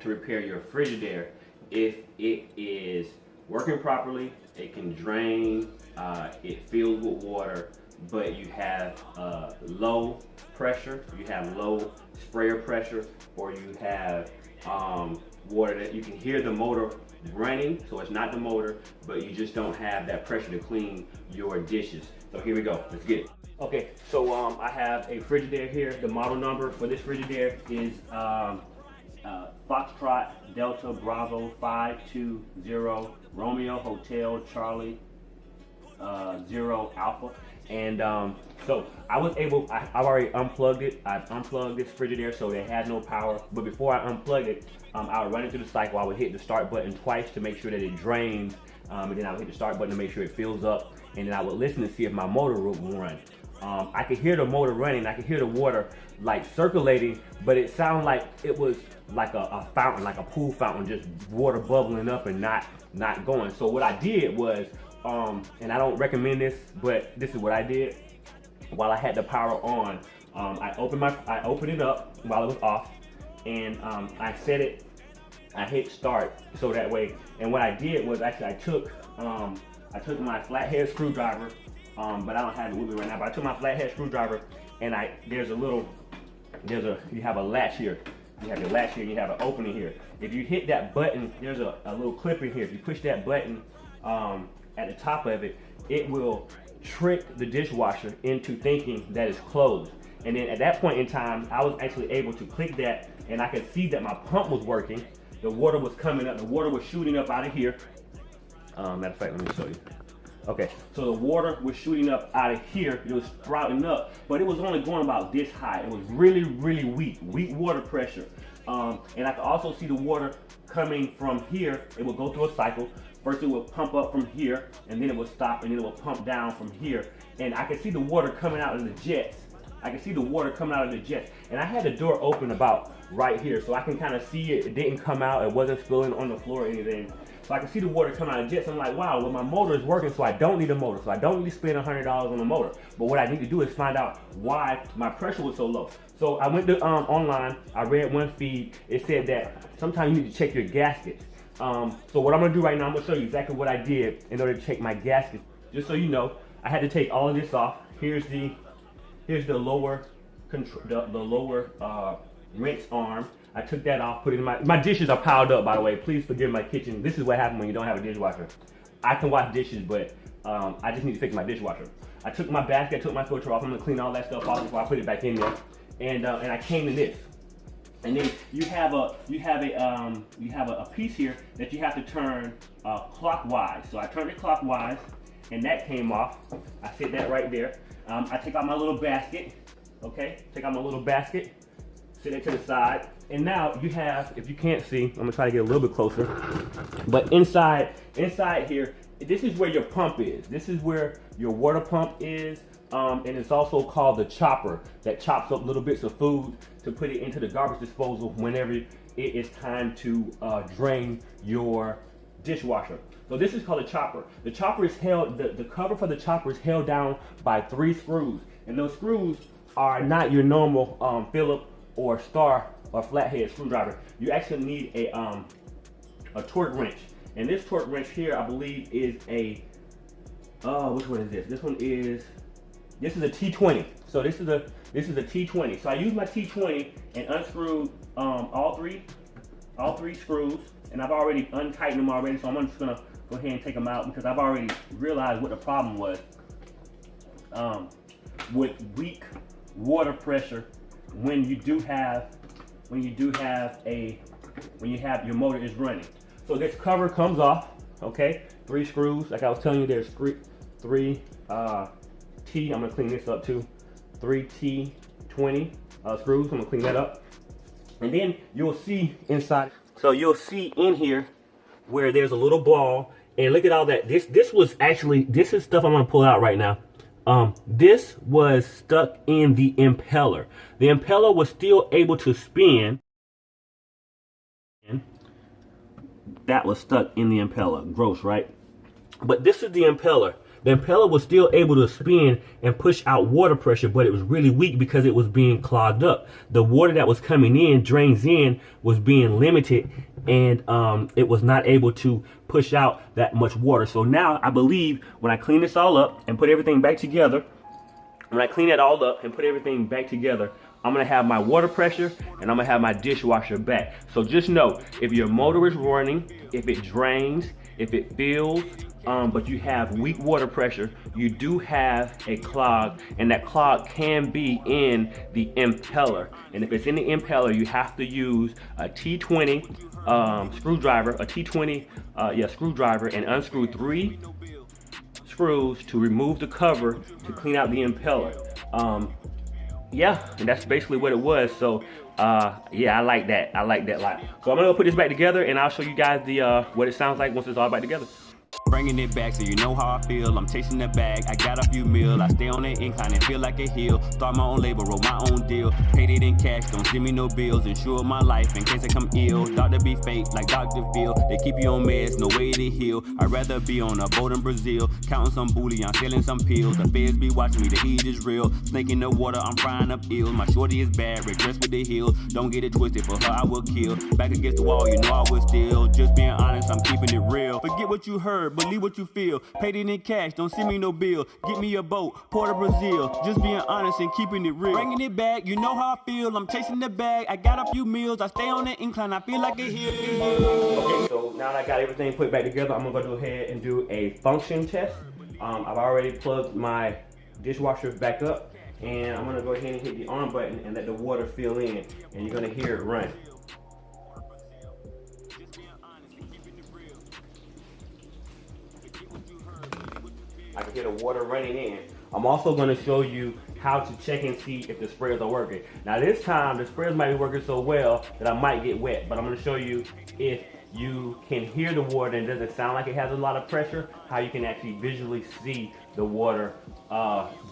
to repair your Frigidaire if it is working properly, it can drain, it fills with water, but you have low pressure, you have low sprayer pressure, or you have water that you can hear the motor running, so it's not the motor, but you just don't have that pressure to clean your dishes. So here we go, let's get it. Okay, so I have a Frigidaire here. The model number for this Frigidaire is Foxtrot Delta Bravo 520 Romeo Hotel Charlie 0 Alpha. And so I was able, I've already unplugged it. I've unplugged this Frigidaire so it had no power. But before I unplugged it, I would run it through the cycle. I would hit the start button twice to make sure that it drains. And then I would hit the start button to make sure it fills up. And then I would listen to see if my motor would run. I could hear the motor running. I could hear the water like circulating, but it sounded like it was like a fountain, like a pool fountain, just water bubbling up and not going. So what I did was, and I don't recommend this, but this is what I did. While I had the power on, I opened it up while it was off, and I set it. I hit start so that way. And what I did was actually I took my flathead screwdriver, but I don't have it with me right now. But I took my flathead screwdriver, and you have a latch here. You have your latch here, and you have an opening here. If you hit that button, there's a little clip in here. If you push that button at the top of it, it will trick the dishwasher into thinking that it's closed. And then at that point in time, I was actually able to click that, and I could see that my pump was working. The water was coming up. The water was shooting up out of here. Matter of fact, let me show you. Okay, so the water was shooting up out of here. It was sprouting up, but it was only going about this high. It was really, really weak water pressure. And I could also see the water coming from here. It would go through a cycle. First it would pump up from here, and then it would stop, and then it would pump down from here. And I could see the water coming out of the jets. I could see the water coming out of the jets. And I had the door open about right here, so I can kind of see it. It didn't come out. It wasn't spilling on the floor or anything. So I can see the water coming out of the jets. I'm like, wow, well, my motor is working, so I don't need a motor. So I don't need to spend $100 on a motor. But what I need to do is find out why my pressure was so low. So I went to online. I read one feed. It said that sometimes you need to check your gaskets. So what I'm gonna do right now, I'm gonna show you exactly what I did in order to check my gasket. Just so you know, I had to take all of this off. Here's the lower rinse arm. I took that off, put it in my dishes are piled up, by the way. Please forgive my kitchen. This is what happens when you don't have a dishwasher. I can wash dishes, but I just need to fix my dishwasher. I took my basket, I took my filter off. I'm gonna clean all that stuff off before I put it back in there. And I came to this. And then you have a piece here that you have to turn clockwise. So I turned it clockwise, and that came off. I set that right there. I take out my little basket. Okay, take out my little basket, set it to the side, and now you have, if you can't see, I'm gonna try to get a little bit closer. But inside here, this is where your pump is. This is where your water pump is. And it's also called the chopper that chops up little bits of food to put it into the garbage disposal whenever it is time to drain your dishwasher. So this is called a chopper. The chopper is held, the cover for the chopper is held down by 3 screws. And those screws are not your normal Phillips or Star or flathead screwdriver. You actually need a torque wrench. And this torque wrench here, I believe, is a, which one is this? This is a T20. So this is a T20. So I used my T20 and unscrewed all three screws, and I've already untightened them already. So I'm just gonna go ahead and take them out because I've already realized what the problem was. With weak water pressure, when your motor is running. So this cover comes off. Okay, 3 screws. Like I was telling you, there's three T. I'm gonna clean this up too. 3 T20 screws. I'm gonna clean that up, and then you'll see inside. So you'll see in here where there's a little ball, and look at all that. This is stuff I'm gonna pull out right now. This was stuck in the impeller. The impeller was still able to spin. That was stuck in the impeller. Gross, right? But this is the impeller. the impeller was still able to spin and push out water pressure, but it was really weak because it was being clogged up. The water that was coming in, drains in, was being limited, and it was not able to push out that much water. So now I believe when I clean this all up and put everything back together, I'm gonna have my water pressure and I'm gonna have my dishwasher back. So just know, if your motor is running, if it drains, if it fills, but you have weak water pressure, you do have a clog, and that clog can be in the impeller. And if it's in the impeller, you have to use a T20 screwdriver, screwdriver, and unscrew 3 screws to remove the cover to clean out the impeller. Yeah, and that's basically what it was. So yeah, I like that a lot. So I'm gonna go put this back together, and I'll show you guys the what it sounds like once it's all back together. Bringing it back so you know how I feel. I'm chasing the bag, I got a few mil. I stay on the incline and feel like a hill. Start my own label, roll my own deal. Paid it in cash, don't send me no bills. Insure my life in case I come ill. Doctor be fake like Dr. Phil. They keep you on meds, no way to heal. I'd rather be on a boat in Brazil, counting some booty, I'm selling some pills. The feds be watching me, the heat is real. Snake in the water, I'm frying up ills. My shorty is bad, regrets with the heels. Don't get it twisted, for her I will kill. Back against the wall, you know I will still. Just being honest, I'm keeping it real. Forget what you heard, believe what you feel. Paid it in cash, don't send me no bill. Get me a boat, Port of Brazil. Just being honest and keeping it real. Bringing it back, you know how I feel. I'm chasing the bag, I got a few meals. I stay on the incline, I feel like a hill. Okay, so now that I got everything put back together, I'm gonna go ahead and do a function test. I've already plugged my dishwasher back up, and I'm gonna go ahead and hit the on button and let the water fill in, and you're gonna hear it run. I can hear the water running in. I'm also going to show you how to check and see if the sprayers are working. Now this time, the sprayers might be working so well that I might get wet, but I'm going to show you if you can hear the water and it doesn't sound like it has a lot of pressure, how you can actually visually see the water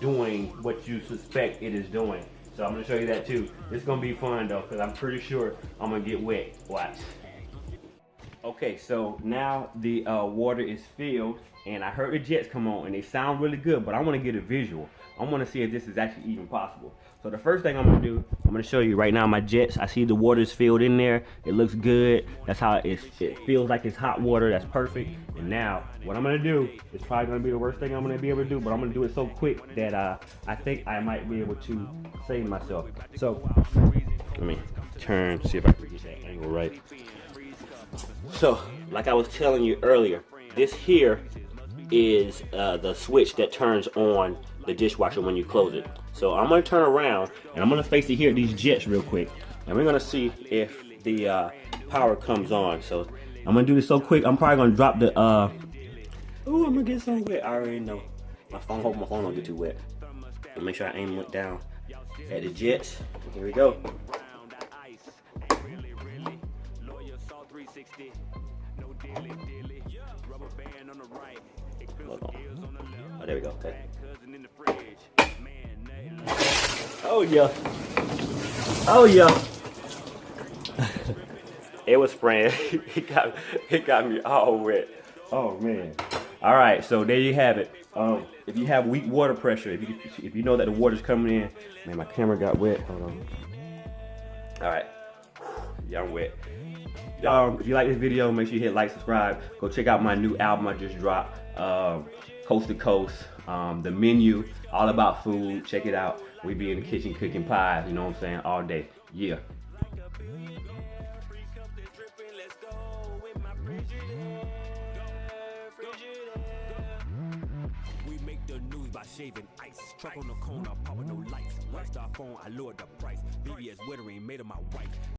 doing what you suspect it is doing. So I'm going to show you that too. It's going to be fun though, because I'm pretty sure I'm going to get wet. Watch. Okay, so now the water is filled, and I heard the jets come on, and they sound really good, but I want to get a visual. I want to see if this is actually even possible. So the first thing I'm going to do, I'm going to show you right now my jets. I see the water is filled in there. It looks good. That's how it feels like it's hot water. That's perfect. And now what I'm going to do is probably going to be the worst thing I'm going to be able to do, but I'm going to do it so quick that I think I might be able to save myself. So let me turn, see if I can get that angle right. So, like I was telling you earlier, this here is the switch that turns on the dishwasher when you close it. So I'm going to turn around, and I'm going to face it here at these jets real quick, and we're going to see if the power comes on. So I'm going to do this so quick, I'm probably going to drop the, ooh, I'm going to get so wet. I already know. Hope my phone don't get too wet. And make sure I aim it down at the jets. Here we go. Hold on. Oh, there we go. Okay. Oh yeah. Oh yeah. It was spraying. it got me all wet. Oh man. All right. So there you have it. If you have weak water pressure, if you know that the water's coming in, man, my camera got wet. Hold on. All right. Yeah, I'm wet. If you like this video, make sure you hit like, subscribe. Go check out my new album I just dropped, Coast to Coast. The menu, all about food. Check it out. We be in the kitchen cooking pies, you know what I'm saying, all day. Yeah. We make the news by shaving ice. Truck on the corner, popping no lights. Lifestyle phone, I lowered the price. BBS weathering made of my wife.